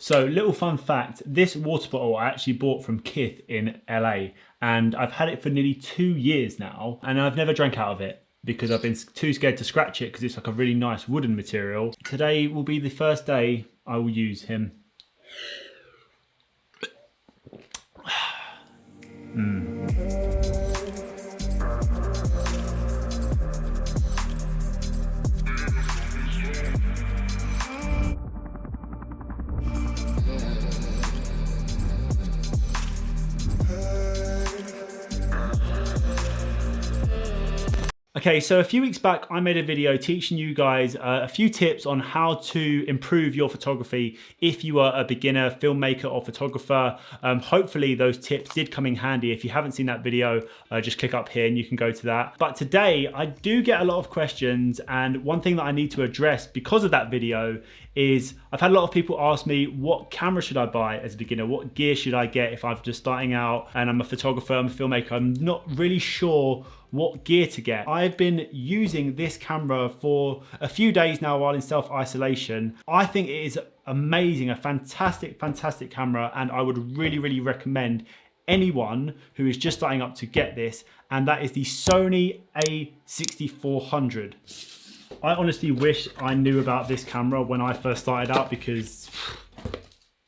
So little fun fact, this water bottle I actually bought from Kith in LA, and I've had it for nearly 2 years now, and I've never drank out of it because I've been too scared to scratch it because it's like a really nice wooden material. Today will be the first day I will use him. Okay, so a few weeks back, I made a video teaching you guys a few tips on how to improve your photography if you are a beginner filmmaker or photographer. Hopefully those tips did come in handy. If you haven't seen that video, just click up here and you can go to that. But today I do get a lot of questions, and one thing that I need to address because of that video is I've had a lot of people ask me, what camera should I buy as a beginner? What gear should I get if I'm just starting out and I'm a photographer, I'm a filmmaker? I'm not really sure what gear to get. I've been using this camera for a few days now while in self-isolation. I think it is amazing, a fantastic, fantastic camera, and I would really, really recommend anyone who is just starting up to get this, and that is the Sony a6400. I honestly wish I knew about this camera when I first started out because...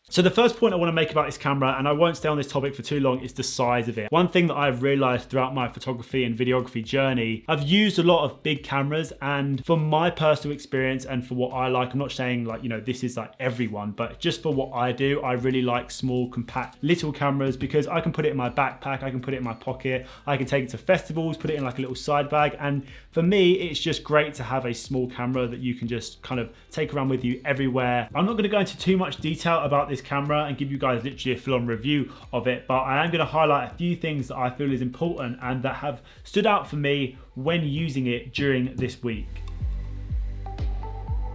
So the first point I want to make about this camera, and I won't stay on this topic for too long, is the size of it. One thing that I've realized throughout my photography and videography journey, I've used a lot of big cameras, and from my personal experience and for what I like, I'm not saying like, you know, this is like everyone, but just for what I do, I really like small, compact, little cameras because I can put it in my backpack, I can put it in my pocket, I can take it to festivals, put it in like a little side bag. And for me, it's just great to have a small camera that you can just kind of take around with you everywhere. I'm not going to go into too much detail about this camera and give you guys literally a full-on review of it, but I am going to highlight a few things that I feel is important and that have stood out for me when using it during this week.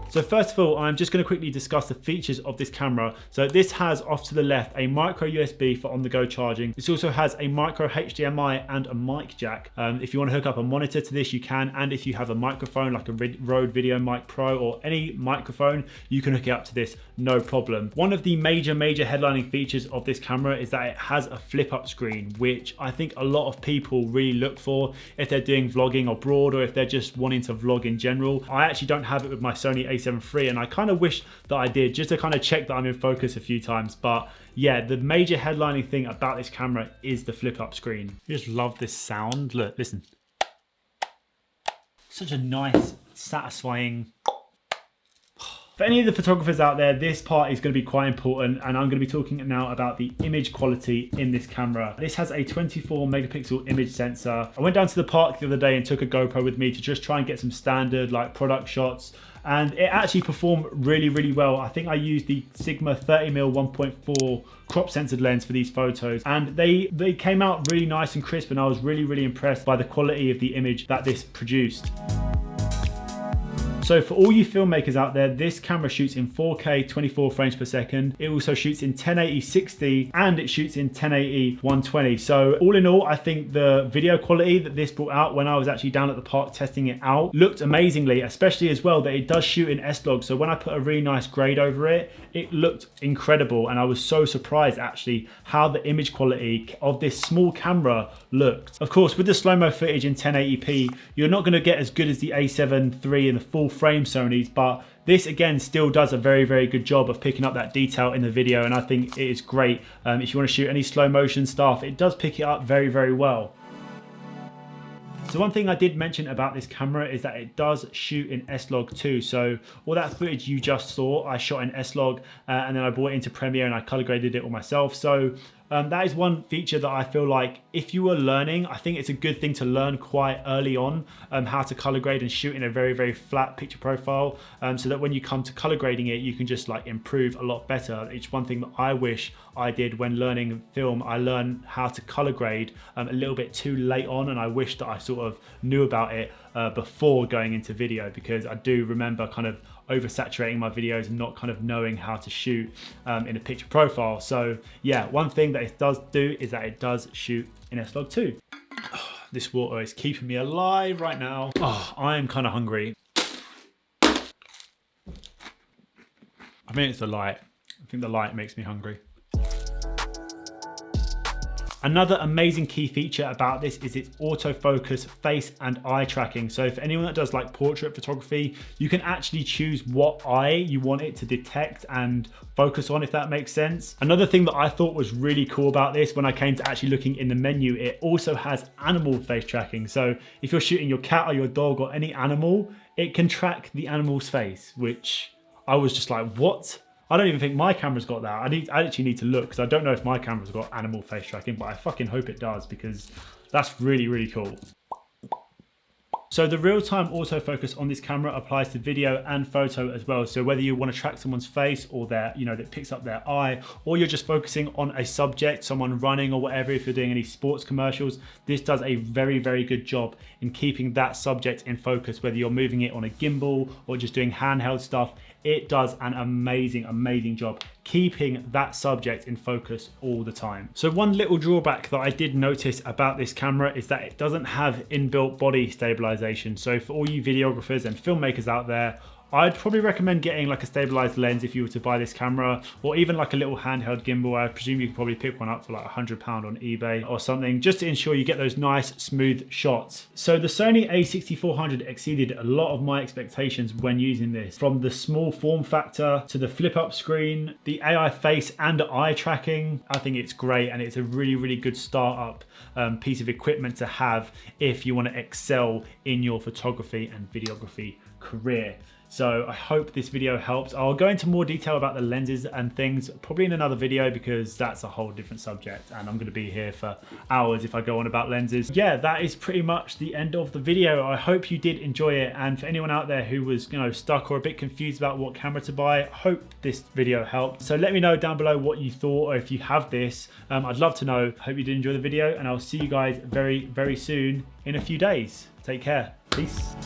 So first of all, I'm just going to quickly discuss the features of this camera. So this has off to the left a micro USB for on-the-go charging. This also has a micro HDMI and a mic jack. If you want to hook up a monitor to this, you can. And if you have a microphone like a Rode Video Mic Pro or any microphone, you can hook it up to this, no problem. One of the major headlining features of this camera is that it has a flip-up screen, which I think a lot of people really look for if they're doing vlogging abroad or if they're just wanting to vlog in general. I actually don't have it with my Sony a7 III, and I kind of wish that I did, just to kind of check that I'm in focus a few times. But yeah, the major headlining thing about this camera is the flip up screen. I just love this sound. Look, listen. Such a nice, satisfying... For any of the photographers out there, this part is going to be quite important, and I'm going to be talking now about the image quality in this camera. This has a 24 megapixel image sensor. I went down to the park the other day and took a GoPro with me to just try and get some standard like product shots, and it actually performed really well. I think I used the Sigma 30mm 1.4 crop censored lens for these photos, and they came out really nice and crisp, and I was really impressed by the quality of the image that this produced. So for all you filmmakers out there, this camera shoots in 4K 24 frames per second. It also shoots in 1080 60 and it shoots in 1080 120. So all in all, I think the video quality that this brought out when I was actually down at the park testing it out looked amazingly, especially as well that it does shoot in S-Log. So when I put a really nice grade over it, it looked incredible, and I was so surprised actually how the image quality of this small camera looked. Of course, with the slow-mo footage in 1080p, you're not going to get as good as the a7 III and the full frame Sonys, but this again still does a very good job of picking up that detail in the video, and I think it is great. If you want to shoot any slow motion stuff, it does pick it up very well. So one thing I did mention about this camera is that it does shoot in S-Log too. So all that footage you just saw, I shot in S-Log and then I brought it into Premiere and I color graded it all myself. So that is one feature that I feel like if you are learning, I think it's a good thing to learn quite early on how to color grade and shoot in a very flat picture profile, so that when you come to color grading it, you can just like improve a lot better. It's one thing that I wish I did when learning film. I learned how to color grade a little bit too late on, and I wish that I sort of knew about it before going into video, because I do remember kind of oversaturating my videos and not kind of knowing how to shoot in a picture profile. So yeah, one thing that it does do is that it does shoot in S-Log too. Oh, this water is keeping me alive right now. Oh, I am kind of hungry. I mean, it's the light. think the light makes me hungry. Another amazing key feature about this is its autofocus face and eye tracking. So for anyone that does like portrait photography, you can actually choose what eye you want it to detect and focus on, if that makes sense. Another thing that I thought was really cool about this when I came to actually looking in the menu, it also has animal face tracking. So if you're shooting your cat or your dog or any animal, it can track the animal's face, which I was just like, what? I don't even think my camera's got that. I actually need to look because I don't know if my camera's got animal face tracking, but I fucking hope it does because that's really, really cool. So the real-time autofocus on this camera applies to video and photo as well. So whether you want to track someone's face or their, that picks up their eye, or you're just focusing on a subject, someone running or whatever, if you're doing any sports commercials, this does a very, very good job in keeping that subject in focus, whether you're moving it on a gimbal or just doing handheld stuff. It does an amazing, amazing job keeping that subject in focus all the time. So one little drawback that I did notice about this camera is that it doesn't have inbuilt body stabilization. So for all you videographers and filmmakers out there, I'd probably recommend getting like a stabilized lens if you were to buy this camera, or even like a little handheld gimbal. I presume you could probably pick one up for like £100 on eBay or something, just to ensure you get those nice smooth shots. So the Sony a6400 exceeded a lot of my expectations when using this. From the small form factor to the flip up screen, the AI face and eye tracking, I think it's great, and it's a really, really good startup piece of equipment to have if you want to excel in your photography and videography career. So I hope this video helps. I'll go into more detail about the lenses and things probably in another video because that's a whole different subject and I'm going to be here for hours if I go on about lenses. Yeah, that is pretty much the end of the video. I hope you did enjoy it, and for anyone out there who was stuck or a bit confused about what camera to buy, I hope this video helped. So let me know down below what you thought, or if you have this. I'd love to know. Hope you did enjoy the video, and I'll see you guys very, very soon in a few days. Take care. Peace.